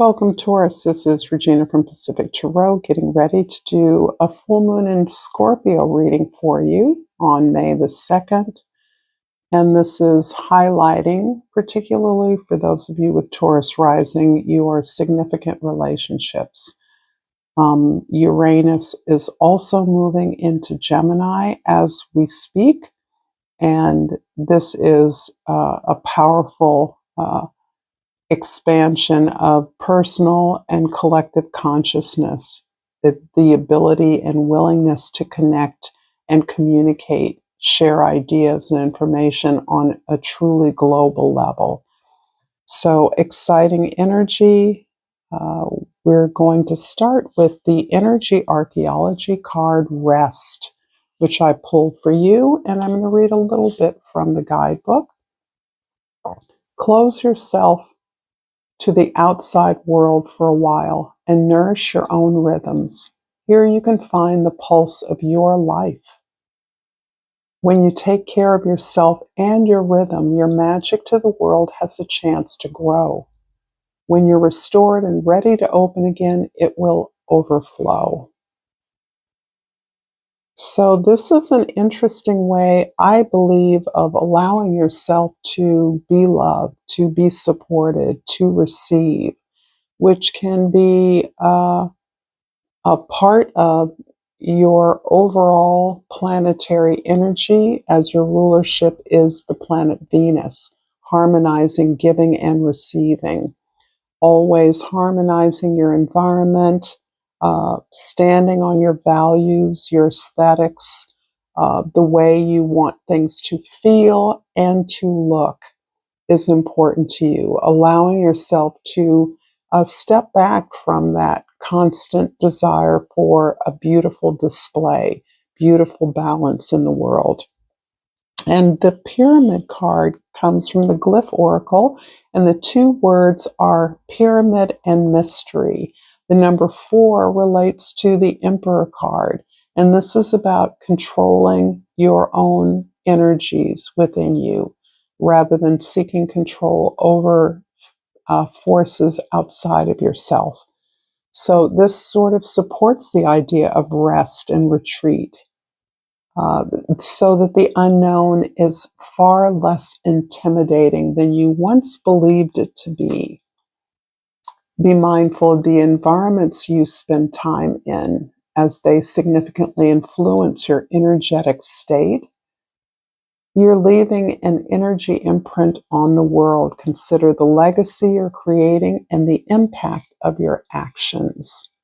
Welcome, Taurus. This is Regina from Pacific Tarot, getting ready to do a full moon in Scorpio reading for you on May the 2nd. And this is highlighting, particularly for those of you with Taurus rising, your significant relationships. Uranus is also moving into Gemini as we speak. And this is a powerful expansion of personal and collective consciousness, the ability and willingness to connect and communicate, share ideas and information on a truly global level. So exciting energy. We're going to start with the energy archaeology card Rest, which I pulled for you, and I'm going to read a little bit from the guidebook. Close yourself to the outside world for a while and nourish your own rhythms. Here you can find the pulse of your life. When you take care of yourself and your rhythm, your magic to the world has a chance to grow. When you're restored and ready to open again, it will overflow. So this is an interesting way, I believe, of allowing yourself to be loved, to be supported, to receive, which can be a part of your overall planetary energy, as your rulership is the planet Venus, harmonizing giving and receiving, always harmonizing your environment, standing on your values, your aesthetics, the way you want things to feel and to look is important to you, allowing yourself to step back from that constant desire for a beautiful display, beautiful balance in the world. And the pyramid card comes from the Glyph Oracle, and the two words are pyramid and mystery. The number 4 relates to the Emperor card, and this is about controlling your own energies within you, rather than seeking control over forces outside of yourself. So this sort of supports the idea of rest and retreat, so that the unknown is far less intimidating than you once believed it to be. Be mindful of the environments you spend time in, as they significantly influence your energetic state. You're leaving an energy imprint on the world. Consider the legacy you're creating and the impact of your actions.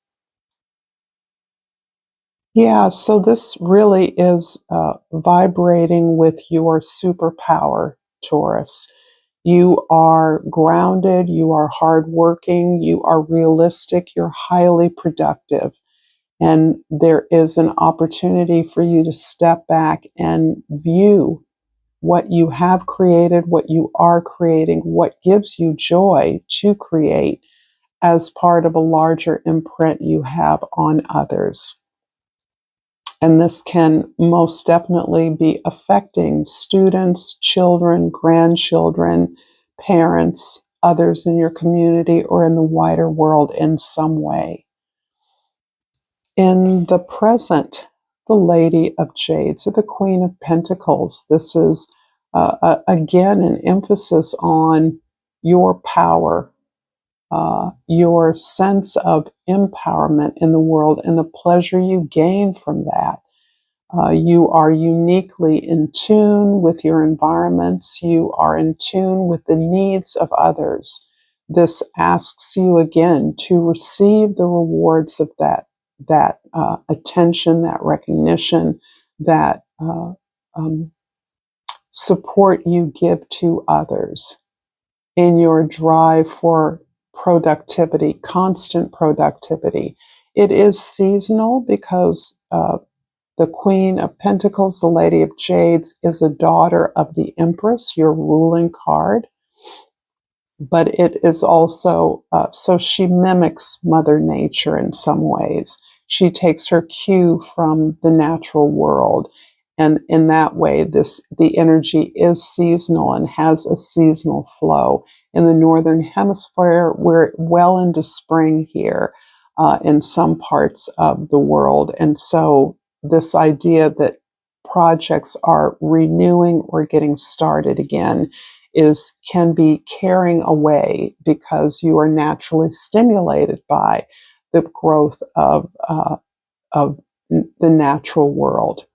Yeah, so this really is vibrating with your superpower, Taurus. You are grounded, you are hardworking, you are realistic, you're highly productive. And there is an opportunity for you to step back and view what you have created, what you are creating, what gives you joy to create as part of a larger imprint you have on others. And this can most definitely be affecting students, children, grandchildren, parents, others in your community or in the wider world in some way. In the present, the Lady of Jades, or the Queen of Pentacles, this is again an emphasis on your power, your sense of empowerment in the world, and the pleasure you gain from that. You are uniquely in tune with your environments. You are in tune with the needs of others. This asks you again to receive the rewards of that attention, that recognition, that support you give to others in your drive for productivity, constant productivity. It is seasonal because the Queen of Pentacles, the Lady of Jades, is a daughter of the Empress, your ruling card. But it is also, so she mimics Mother Nature in some ways. She takes her cue from the natural world. And in that way, the energy is seasonal and has a seasonal flow. In the Northern Hemisphere, we're well into spring here in some parts of the world. And so this idea that projects are renewing or getting started again can be carrying away because you are naturally stimulated by the growth of the natural world.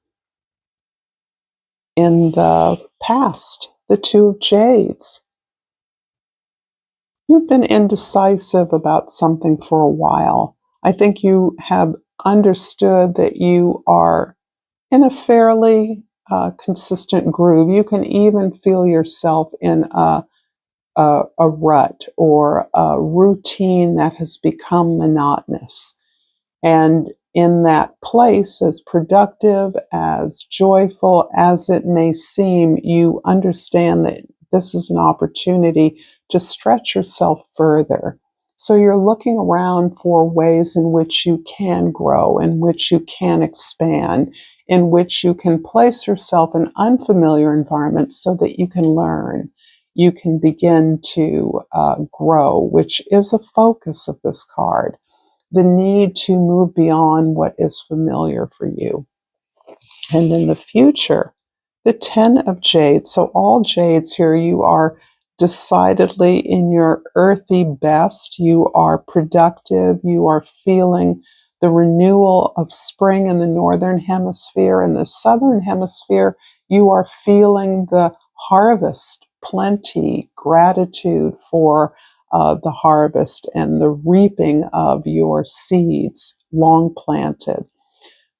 In the past, the Two of Jades. You've been indecisive about something for a while. I think you have understood that you are in a fairly consistent groove. You can even feel yourself in a rut or a routine that has become monotonous. And in that place, as productive, as joyful as it may seem, you understand that this is an opportunity to stretch yourself further. So you're looking around for ways in which you can grow, in which you can expand, in which you can place yourself in unfamiliar environments so that you can learn. You can begin to grow, which is a focus of this card. The need to move beyond what is familiar for you. And in the future, the 10 of Jades. So all Jades here, you are decidedly in your earthy best. You are productive. You are feeling the renewal of spring in the Northern Hemisphere. In the Southern Hemisphere, you are feeling the harvest, plenty, gratitude for the harvest and the reaping of your seeds long planted.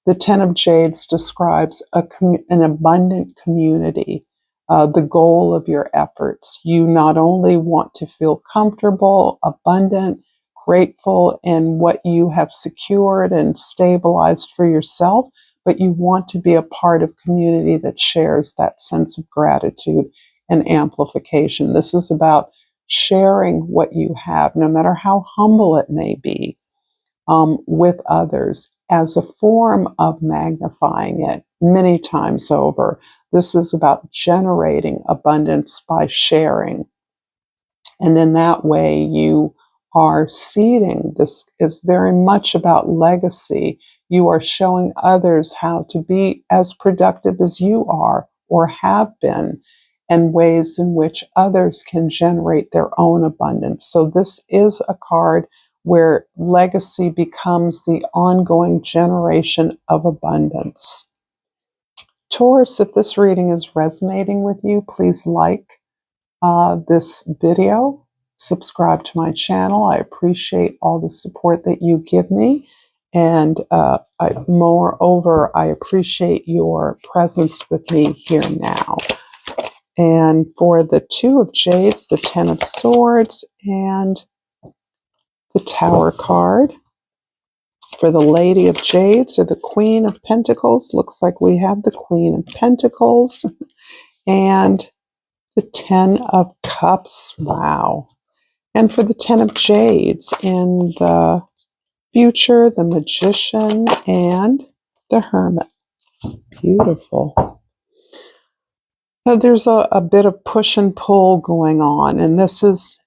The 10 of Jades describes an abundant community, the goal of your efforts. You not only want to feel comfortable, abundant, grateful in what you have secured and stabilized for yourself, but you want to be a part of community that shares that sense of gratitude and amplification. This is about sharing what you have, no matter how humble it may be, with others as a form of magnifying it many times over. This is about generating abundance by sharing. And in that way, you are seeding. This is very much about legacy. You are showing others how to be as productive as you are or have been, and ways in which others can generate their own abundance. So this is a card where legacy becomes the ongoing generation of abundance. Taurus, if this reading is resonating with you, please like this video, subscribe to my channel. I appreciate all the support that you give me. And moreover, I appreciate your presence with me here now. And for the Two of Jades, the 10 of Swords, and the Tower card. For the Lady of Jades or the Queen of Pentacles, looks like we have the Queen of Pentacles and the 10 of Cups. Wow. And for the 10 of Jades in the future, the Magician and the Hermit. Beautiful. There's a bit of push and pull going on, and this is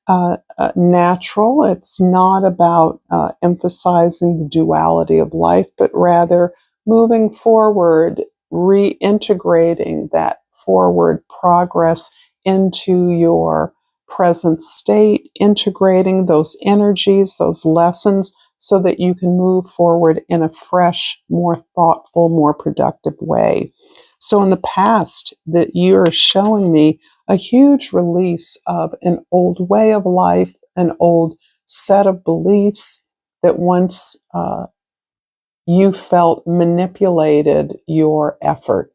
natural. It's not about emphasizing the duality of life, but rather moving forward, reintegrating that forward progress into your present state, integrating those energies, those lessons, so that you can move forward in a fresh, more thoughtful, more productive way. So in the past, that you're showing me a huge release of an old way of life, an old set of beliefs that once you felt manipulated your effort.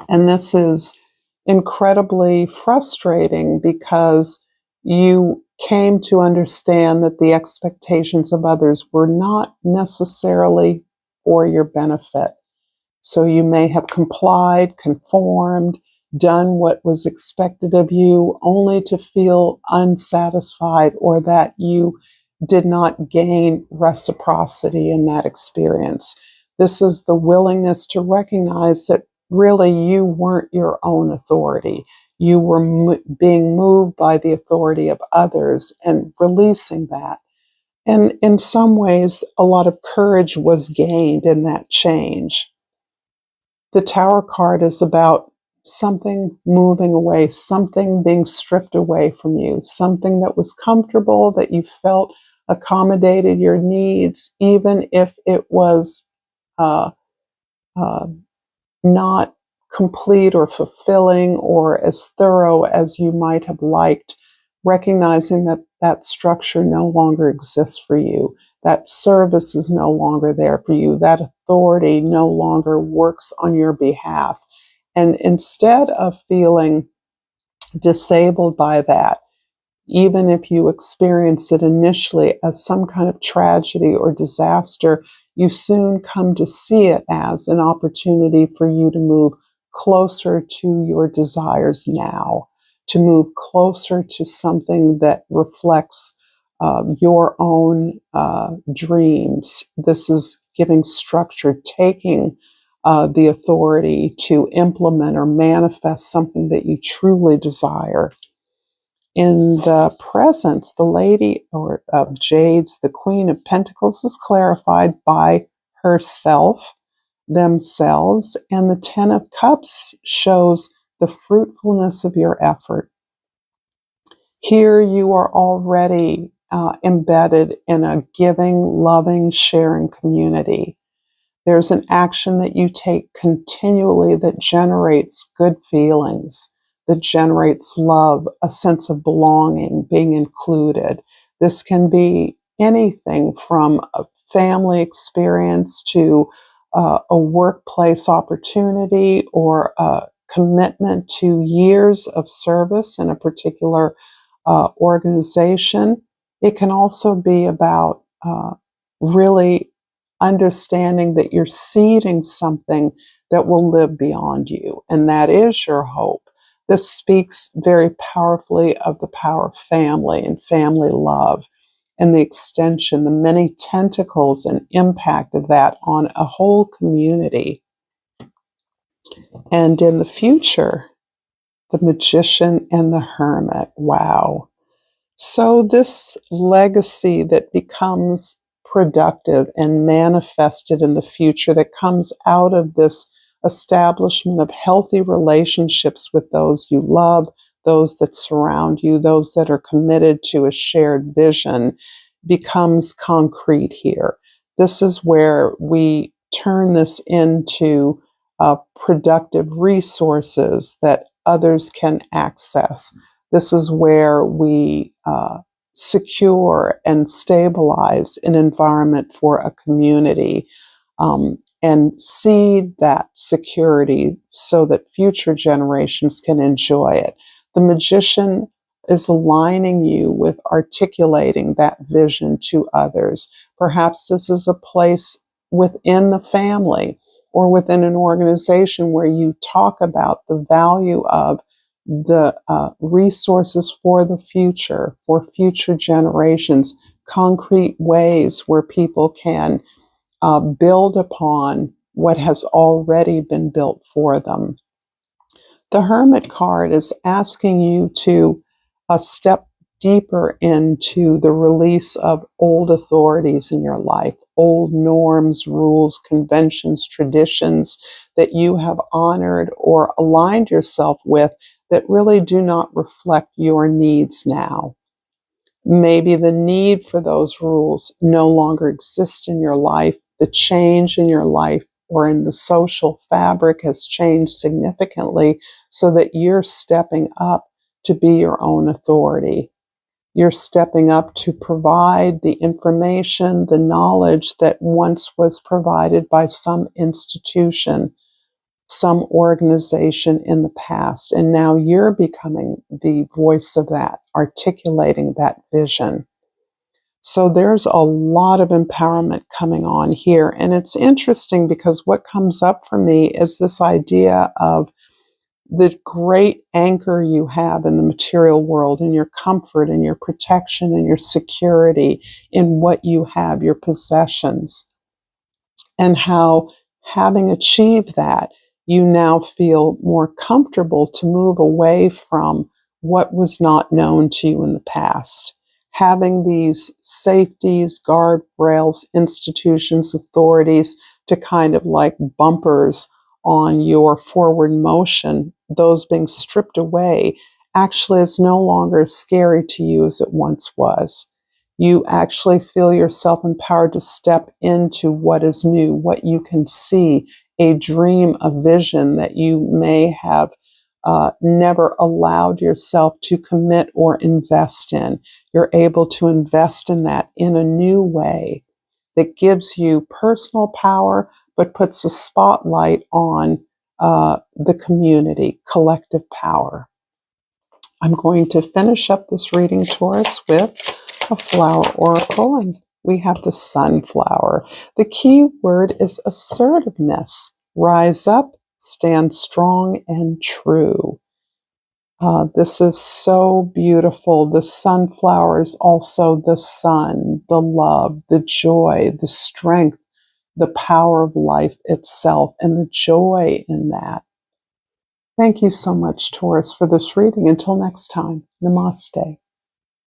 And this is incredibly frustrating because you came to understand that the expectations of others were not necessarily for your benefit. So you may have complied, conformed, done what was expected of you, only to feel unsatisfied or that you did not gain reciprocity in that experience. This is the willingness to recognize that really you weren't your own authority. You were being moved by the authority of others and releasing that. And in some ways, a lot of courage was gained in that change. The Tower card is about something moving away, something being stripped away from you, something that was comfortable, that you felt accommodated your needs, even if it was uh, uh, not complete or fulfilling or as thorough as you might have liked, recognizing that that structure no longer exists for you. That service is no longer there for you. That authority no longer works on your behalf. And instead of feeling disabled by that, even if you experience it initially as some kind of tragedy or disaster, you soon come to see it as an opportunity for you to move closer to your desires now, to move closer to something that reflects your own dreams. This is giving structure, taking the authority to implement or manifest something that you truly desire. In the presence, the Lady of Jades, the Queen of Pentacles, is clarified by herself, themselves, and the Ten of Cups shows the fruitfulness of your effort. Here you are already embedded in a giving, loving, sharing community. There's an action that you take continually that generates good feelings, that generates love, a sense of belonging, being included. This can be anything from a family experience to a workplace opportunity or a commitment to years of service in a particular organization. It can also be about really understanding that you're seeding something that will live beyond you, and that is your hope. This speaks very powerfully of the power of family and family love and the extension, the many tentacles and impact of that on a whole community. And in the future, the Magician and the Hermit. Wow. So this legacy that becomes productive and manifested in the future, that comes out of this establishment of healthy relationships with those you love, those that surround you, those that are committed to a shared vision, becomes concrete here. This is where we turn this into productive resources that others can access. This is where we secure and stabilize an environment for a community and seed that security so that future generations can enjoy it. The Magician is aligning you with articulating that vision to others. Perhaps this is a place within the family or within an organization where you talk about the value of the resources for the future, for future generations, concrete ways where people can build upon what has already been built for them. The Hermit card is asking you to step deeper into the release of old authorities in your life, old norms, rules, conventions, traditions that you have honored or aligned yourself with that really do not reflect your needs now. Maybe the need for those rules no longer exists in your life. The change in your life or in the social fabric has changed significantly so that you're stepping up to be your own authority. You're stepping up to provide the information, the knowledge that once was provided by some institution, some organization in the past. And now you're becoming the voice of that, articulating that vision. So there's a lot of empowerment coming on here. And it's interesting because what comes up for me is this idea of the great anchor you have in the material world and your comfort and your protection and your security in what you have, your possessions, and how having achieved that, you now feel more comfortable to move away from what was not known to you in the past. Having these safeties, guardrails, institutions, authorities to kind of like bumpers on your forward motion, those being stripped away, actually is no longer as scary to you as it once was. You actually feel yourself empowered to step into what is new, what you can see, a dream, a vision that you may have never allowed yourself to commit or invest in. You're able to invest in that in a new way that gives you personal power, but puts a spotlight on the community, collective power. I'm going to finish up this reading, Taurus, with a flower oracle, and we have the sunflower. The key word is assertiveness. Rise up, stand strong and true. This is so beautiful. The sunflower is also the sun, the love, the joy, the strength, the power of life itself, and the joy in that. Thank you so much, Taurus, for this reading. Until next time, namaste.